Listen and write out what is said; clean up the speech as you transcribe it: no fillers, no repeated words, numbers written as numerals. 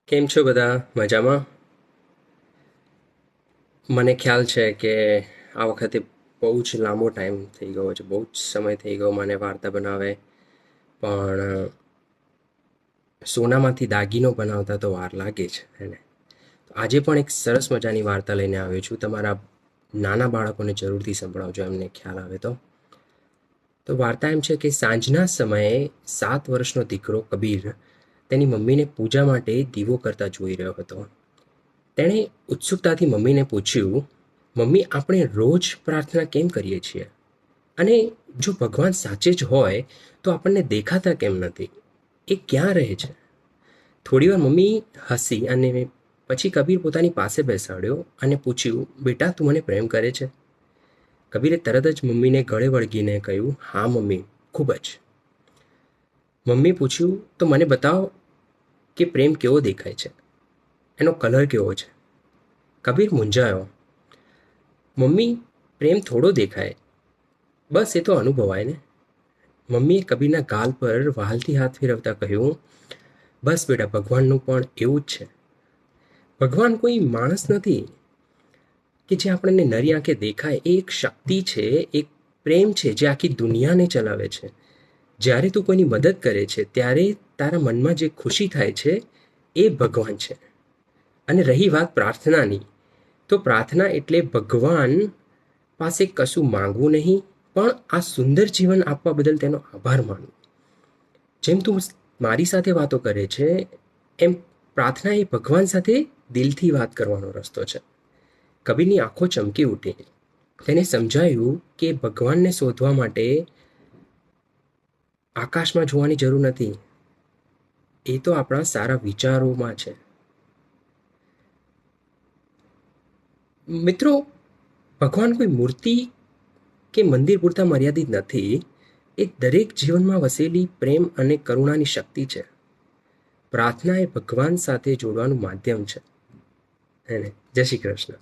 કેમ છો બધા મજામાં? મને ખ્યાલ છે કે આ વખતે બહુ જ લાંબો ટાઈમ થઈ ગયો છે, બહુ જ સમય થઈ ગયો મને વાર્તા બનાવે. પણ સોનામાંથી દાગીનો બનાવતા તો વાર લાગે છે એને. આજે પણ એક સરસ મજાની વાર્તા લઈને આવ્યો છું. તમારા નાના બાળકોને જરૂરથી સંભળાવજો, એમને ખ્યાલ આવે તો. વાર્તા એમ છે કે સાંજના સમયે 7 વર્ષનો દીકરો કબીર તેની મમ્મીને પૂજા માટે દીવો કરતા જોઈ રહ્યો હતો. તેણે ઉત્સુકતાથી મમ્મીને પૂછ્યું, મમ્મી, આપણે રોજ પ્રાર્થના કેમ કરીએ છીએ? અને જો ભગવાન સાચે જ હોય તો આપણને દેખાતા કેમ નથી? એ ક્યાં રહે છે? થોડીવાર મમ્મી હસી અને પછી કબીર પોતાની પાસે બેસાડ્યો અને પૂછ્યું, બેટા, તું મને પ્રેમ કરે છે? કબીરે તરત જ મમ્મીને ગળે વળગીને કહ્યું, હા મમ્મી, ખૂબ જ. મમ્મી પૂછ્યું, તો મને બતાવો કે પ્રેમ કેવો દેખાય છે, એનો કલર કેવો છે? કબીર મૂંઝાયો. મમ્મી, પ્રેમ થોડો દેખાય, બસ એ તો અનુભવાય ને. મમ્મીએ કબીરના ગાલ પર વહાલથી હાથ ફેરવતા કહ્યું, બસ બેટા, ભગવાનનું પણ એવું જ છે. ભગવાન કોઈ માણસ નથી કે જે આપણને નરી આંખે દેખાય. એ એક શક્તિ છે, એક પ્રેમ છે જે આખી દુનિયાને ચલાવે છે. જ્યારે તું કોઈની મદદ કરે છે ત્યારે તારા મનમાં જે ખુશી થાય છે એ ભગવાન છે. અને રહી વાત પ્રાર્થનાની, તો પ્રાર્થના એટલે ભગવાન પાસે કશું માંગવું નહીં, પણ આ સુંદર જીવન આપવા બદલ તેનો આભાર માનવો. જેમ તું મારી સાથે વાતો કરે છે એમ પ્રાર્થના એ ભગવાન સાથે દિલથી વાત કરવાનો રસ્તો છે. કબીરની આંખો ચમકી ઉઠી. તેને સમજાયું કે ભગવાનને શોધવા માટે આકાશમાં જોવાની જરૂર નથી, એ તો આપણા સારા વિચારોમાં છે. મિત્રો, ભગવાન કોઈ મૂર્તિ કે મંદિર પૂરતા મર્યાદિત નથી. એ દરેક જીવનમાં વસેલી પ્રેમ અને કરુણાની શક્તિ છે. પ્રાર્થના એ ભગવાન સાથે જોડવાનું માધ્યમ છે. જય શ્રી કૃષ્ણ.